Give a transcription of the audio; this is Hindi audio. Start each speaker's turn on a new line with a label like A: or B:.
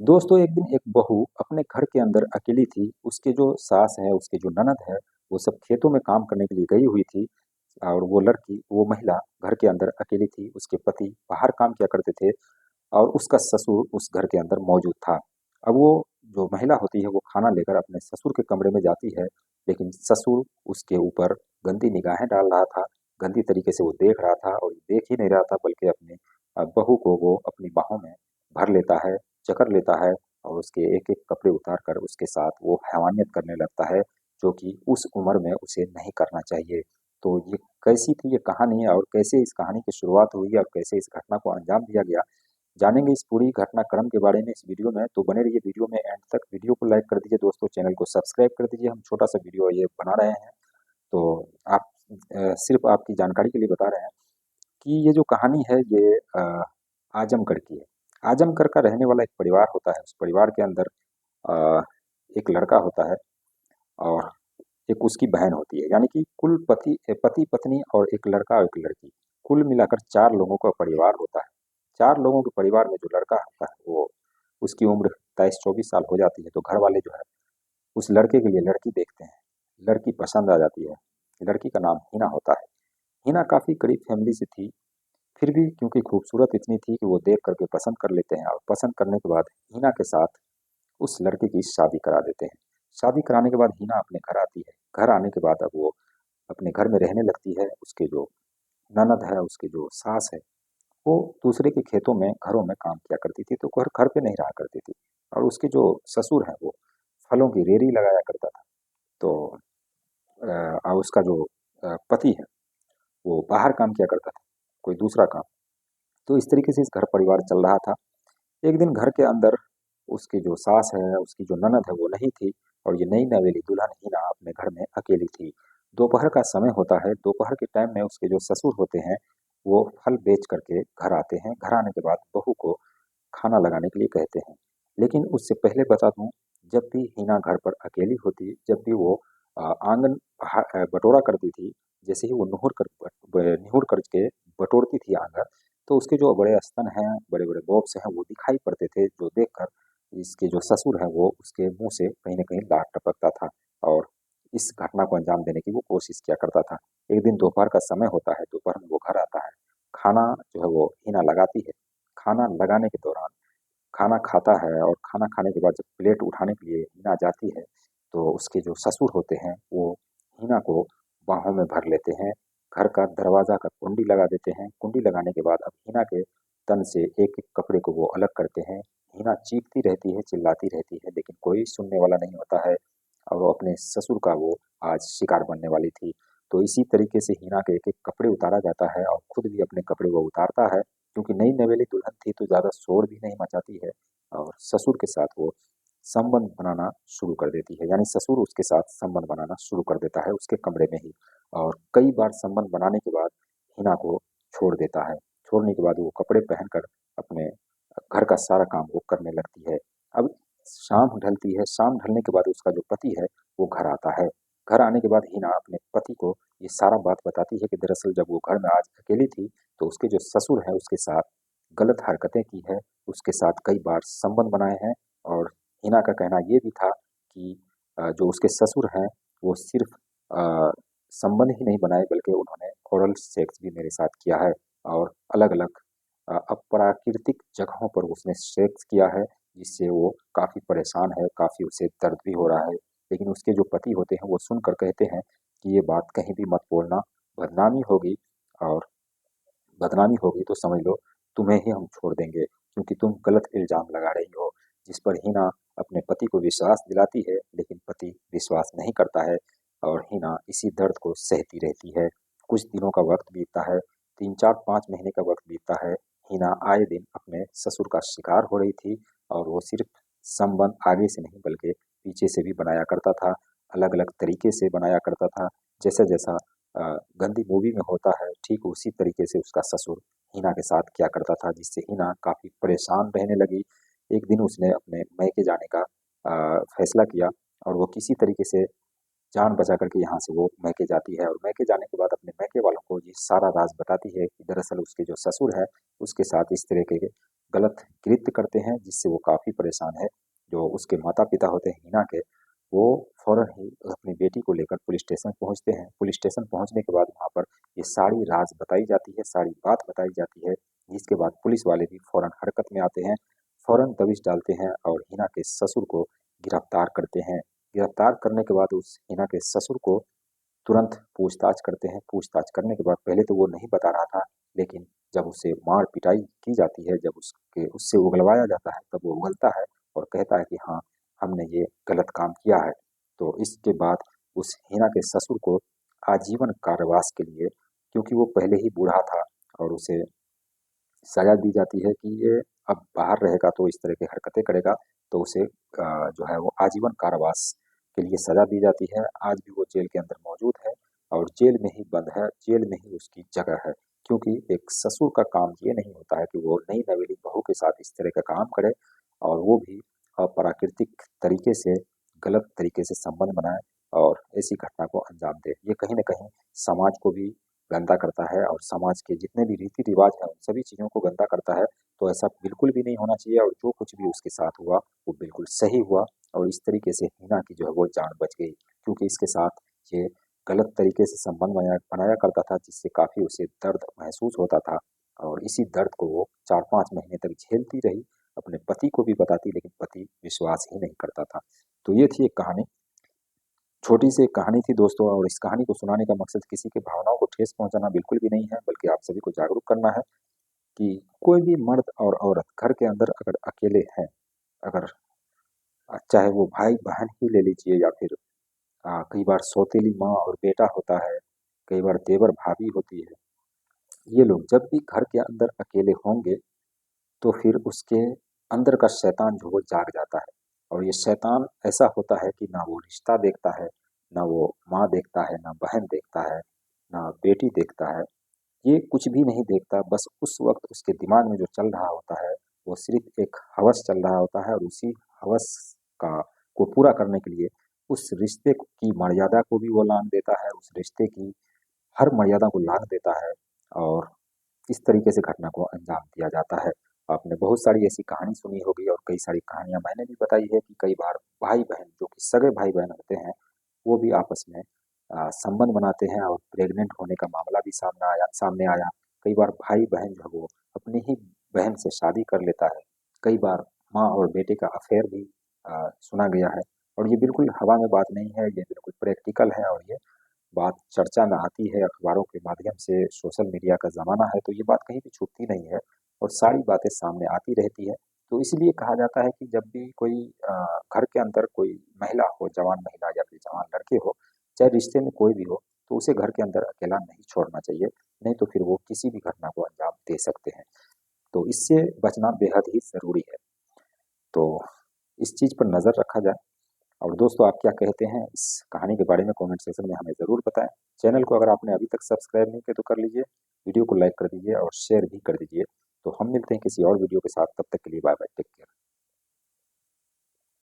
A: दोस्तों एक दिन एक बहू अपने घर के अंदर अकेली थी। उसके जो सास है, उसके जो ननद है, वो सब खेतों में काम करने के लिए गई हुई थी। और वो महिला घर के अंदर अकेली थी। उसके पति बाहर काम किया करते थे और उसका ससुर उस घर के अंदर मौजूद था। अब वो जो महिला होती है वो खाना लेकर अपने ससुर के कमरे में जाती है, लेकिन ससुर उसके ऊपर गंदी निगाहें डाल रहा था। गंदी तरीके से वो देख रहा था और देख ही नहीं रहा था, बल्कि अपनी बहू को वो अपनी बाहों में भर लेता है, जकड़ लेता है और उसके एक-एक कपड़े उतार कर उसके साथ वो हैवानियत करने लगता है, जो कि उस उम्र में उसे नहीं करना चाहिए। तो ये कैसी थी ये कहानी और कैसे इस कहानी की शुरुआत हुई और कैसे इस घटना को अंजाम दिया गया, जानेंगे इस पूरी घटनाक्रम के बारे में इस वीडियो में। तो बने रहिए वीडियो में एंड तक। वीडियो को लाइक कर दीजिए दोस्तों, चैनल को सब्सक्राइब कर दीजिए। हम छोटा सा वीडियो ये बना रहे हैं, तो आप सिर्फ आपकी जानकारी के लिए बता रहे हैं कि ये जो कहानी है ये आजमगढ़ की है। आजमगढ़ का रहने वाला एक परिवार होता है। उस परिवार के अंदर अ, एक लड़का होता है और एक उसकी बहन होती है, यानी कि कुल पति पत्नी और एक लड़का और एक लड़की, कुल मिलाकर 4 लोगों का परिवार होता है। 4 लोगों के परिवार में जो लड़का होता है वो उसकी उम्र 23-24 साल हो जाती है, तो घर वाले जो है उस लड़के के लिए लड़की देखते हैं। लड़की पसंद आ जाती है। लड़की का नाम हिना होता है। हिना काफ़ी गरीब फैमिली से थी, फिर भी क्योंकि खूबसूरत इतनी थी कि वो देख करके पसंद कर लेते हैं और पसंद करने के बाद हिना के साथ उस लड़के की शादी करा देते हैं। शादी कराने के बाद हिना अपने घर आती है। घर आने के बाद अब वो अपने घर में रहने लगती है। उसके जो ननद है, उसकी जो सास है, वो दूसरे के खेतों में, घरों में काम किया करती थी, तो घर घर पे नहीं रहा करती थी। और उसके जो ससुर है वो फलों की रेहड़ी लगाया करता था। तो और उसका जो पति है वो बाहर काम किया करता था, कोई दूसरा काम। तो इस तरीके से इस घर परिवार चल रहा था। एक दिन घर के अंदर उसकी जो सास है, उसकी जो ननद है वो नहीं थी और ये नई नवेली दुल्हन हीना अपने घर में अकेली थी। दोपहर का समय होता है। दोपहर के टाइम में उसके जो ससुर होते हैं वो फल बेच करके घर आते हैं। घर आने के बाद बहू को खाना लगाने के लिए कहते हैं। लेकिन उससे पहले बता दूं, जब भी हीना घर पर अकेली होती, जब भी वो आंगन बटोरा करती थी, जैसे ही वो निहुर करके बटोरती थी आंगन, तो उसके जो बड़े स्तन हैं, बड़े बड़े बॉब्स हैं, वो दिखाई पड़ते थे, जो देखकर इसके जो ससुर है वो उसके मुंह से कहीं ना कहीं लार टपकता था और इस घटना को अंजाम देने की वो कोशिश किया करता था। एक दिन दोपहर का समय होता है। दोपहर में वो घर आता है। खाना जो है वो हीना लगाती है। खाना लगाने के दौरान खाना खाता है और खाना खाने के बाद जब प्लेट उठाने के लिए हीना जाती है, तो उसके जो ससुर होते हैं वो हीना को बाहों में भर लेते हैं। घर का दरवाज़ा का कुंडी लगा देते हैं। कुंडी लगाने के बाद अब हीना के तन से एक-एक कपड़े को वो अलग करते हैं। हीना चीखती रहती है, चिल्लाती रहती है, लेकिन कोई सुनने वाला नहीं होता है और वो अपने ससुर का वो आज शिकार बनने वाली थी। तो इसी तरीके से हीना के एक-एक कपड़े उतारा जाता है और खुद भी अपने कपड़े वो उतारता है, क्योंकि नई नवेली दुल्हन थी तो ज़्यादा शोर भी नहीं मचाती है और ससुर के साथ वो संबंध बनाना शुरू कर देती है। यानी ससुर उसके साथ संबंध बनाना शुरू कर देता है उसके कमरे में ही। और कई बार संबंध बनाने के बाद हिना को छोड़ देता है। छोड़ने के बाद वो कपड़े पहनकर अपने घर का सारा काम वो करने लगती है। अब शाम ढलती है। शाम ढलने के बाद उसका जो पति है वो घर आता है। घर आने के बाद हिना अपने पति को ये सारा बात बताती है कि दरअसल जब वो घर में आज अकेली थी, तो उसके जो ससुर है उसके साथ गलत हरकतें की है, उसके साथ कई बार संबंध बनाए हैं। और हिना का कहना ये भी था कि जो उसके ससुर हैं वो सिर्फ अ, संबंध ही नहीं बनाए, बल्कि उन्होंने ओरल सेक्स भी मेरे साथ किया है और अलग-अलग अप्राकृतिक जगहों पर उसने सेक्स किया है, जिससे वो काफ़ी परेशान है, काफ़ी उसे दर्द भी हो रहा है। लेकिन उसके जो पति होते हैं वो सुनकर कहते हैं कि ये बात कहीं भी मत बोलना, बदनामी होगी और बदनामी होगी तो समझ लो तुम्हें ही हम छोड़ देंगे, क्योंकि तुम गलत इल्ज़ाम लगा रही हो। जिस पर हिना अपने पति को विश्वास दिलाती है, लेकिन पति विश्वास नहीं करता है और हिना इसी दर्द को सहती रहती है। कुछ दिनों का वक्त बीतता है। 3-4-5 महीने का वक्त बीतता है। हिना आए दिन अपने ससुर का शिकार हो रही थी और वो सिर्फ संबंध आगे से नहीं बल्कि पीछे से भी बनाया करता था। अलग-अलग तरीके से बनाया करता था। जैसा-जैसा गंदी मूवी में होता है, ठीक उसी तरीके से उसका ससुर हिना के साथ किया करता था, जिससे हिना काफ़ी परेशान रहने लगी। एक दिन उसने अपने मायके जाने का फैसला किया और वो किसी तरीके से जान बचा करके यहाँ से वो मायके जाती है और मायके जाने के बाद अपने मायके वालों को ये सारा राज बताती है कि दरअसल उसके जो ससुर है, उसके साथ इस तरीके के गलत कृत्य करते हैं जिससे वो काफ़ी परेशान है। जो उसके माता-पिता होते हैं हिना के, वो फ़ौरन ही अपनी बेटी को लेकर पुलिस स्टेशन पहुँचते हैं। पुलिस स्टेशन पहुँचने के बाद वहाँ पर ये सारी राज़ बताई जाती है, सारी बात बताई जाती है, जिसके बाद पुलिस वाले भी फ़ौरन हरकत में आते हैं, फ़ौरन दबिश डालते हैं और हिना के ससुर को गिरफ्तार करते हैं। गिरफ्तार करने के बाद उस हिना के ससुर को तुरंत पूछताछ करते हैं। पूछताछ करने के बाद पहले तो वो नहीं बता रहा था, लेकिन जब उसे मार-पिटाई की जाती है, जब उससे उगलवाया जाता है, तब वो उगलता है और कहता है कि हाँ, हमने ये गलत काम किया है। तो इसके बाद उस हिना के ससुर को आजीवन कारावास के लिए, क्योंकि वो पहले ही बूढ़ा था और उसे सज़ा दी जाती है कि ये अब बाहर रहेगा तो इस तरह की हरकतें करेगा, तो उसे जो है वो आजीवन कारावास के लिए सज़ा दी जाती है। आज भी वो जेल के अंदर मौजूद है और जेल में ही बंद है, जेल में ही उसकी जगह है। क्योंकि एक ससुर का काम ये नहीं होता है कि वो नई नवेली बहू के साथ इस तरह का काम करे और वो भी अप्राकृतिक तरीके से, गलत तरीके से संबंध बनाए और ऐसी घटना को अंजाम दे। ये कहीं न कहीं समाज को भी गंदा करता है और समाज के जितने भी रीति-रिवाज हैं, उन सभी चीज़ों को गंदा करता है। तो ऐसा बिल्कुल भी नहीं होना चाहिए और जो कुछ भी उसके साथ हुआ, वो बिल्कुल सही हुआ और इस तरीके से हिना की जो है वो जान बच गई। क्योंकि इसके साथ ये गलत तरीके से संबंध बनाया बनाया करता था, जिससे काफ़ी उसे दर्द महसूस होता था और इसी दर्द को वो 4-5 महीने तक झेलती रही। अपने पति को भी बताती, लेकिन पति विश्वास ही नहीं करता था। तो ये थी एक कहानी। छोटी सी एक कहानी थी दोस्तों, और इस कहानी को सुनाने का मकसद किसी की भावनाओं को ठेस पहुंचाना बिल्कुल भी नहीं है, बल्कि आप सभी को जागरूक करना है कि कोई भी मर्द और औरत घर के अंदर अगर अकेले हैं, अगर चाहे वो भाई बहन ही ले लीजिए या फिर कई बार सौतेली माँ और बेटा होता है, कई बार देवर भाभी होती है, ये लोग जब भी घर के अंदर अकेले होंगे तो फिर उसके अंदर का शैतान जो वो जाग जाता है। और ये शैतान ऐसा होता है कि ना वो रिश्ता देखता है, ना वो माँ देखता है, ना बहन देखता है, ना बेटी देखता है। ये कुछ भी नहीं देखता, बस उस वक़्त उसके दिमाग में जो चल रहा होता है, वो सिर्फ़ एक हवस चल रहा होता है और उसी हवस का को पूरा करने के लिए उस रिश्ते की मर्यादा को भी वो लाँघ देता है, उस रिश्ते की हर मर्यादा को लाँघ देता है और इस तरीके से घटना को अंजाम दिया जाता है। आपने बहुत सारी ऐसी कहानी सुनी होगी और कई सारी कहानियाँ मैंने भी बताई है कि कई बार भाई-बहन जो कि सगे भाई-बहन होते हैं, वो भी आपस में संबंध बनाते हैं और प्रेग्नेंट होने का मामला भी सामने आया। कई बार भाई-बहन जो है वो अपनी ही बहन से शादी कर लेता है। कई बार माँ और बेटे का अफ़ेयर भी सुना गया है और ये बिल्कुल हवा में बात नहीं है, ये बिल्कुल प्रैक्टिकल है और ये बात चर्चा में आती है अखबारों के माध्यम से, सोशल मीडिया का ज़माना है, तो ये बात कहीं भी छुपती नहीं है और सारी बातें सामने आती रहती है। तो इसलिए कहा जाता है कि जब भी कोई घर के अंदर कोई महिला हो, जवान महिला या फिर जवान लड़के हो, चाहे रिश्ते में कोई भी हो, तो उसे घर के अंदर अकेला नहीं छोड़ना चाहिए, नहीं तो फिर वो किसी भी घटना को अंजाम दे सकते हैं। तो इससे बचना बेहद ही ज़रूरी है। तो इस चीज़ पर नज़र रखा जाए। और दोस्तों, आप क्या कहते हैं इस कहानी के बारे में कमेंट सेक्शन में हमें ज़रूर बताएं। चैनल को अगर आपने अभी तक सब्सक्राइब नहीं किया तो कर लीजिए, वीडियो को लाइक कर दीजिए और शेयर भी कर दीजिए। तो हम मिलते हैं किसी और वीडियो के साथ, तब तक के लिए बाय बाय, टेक केयर।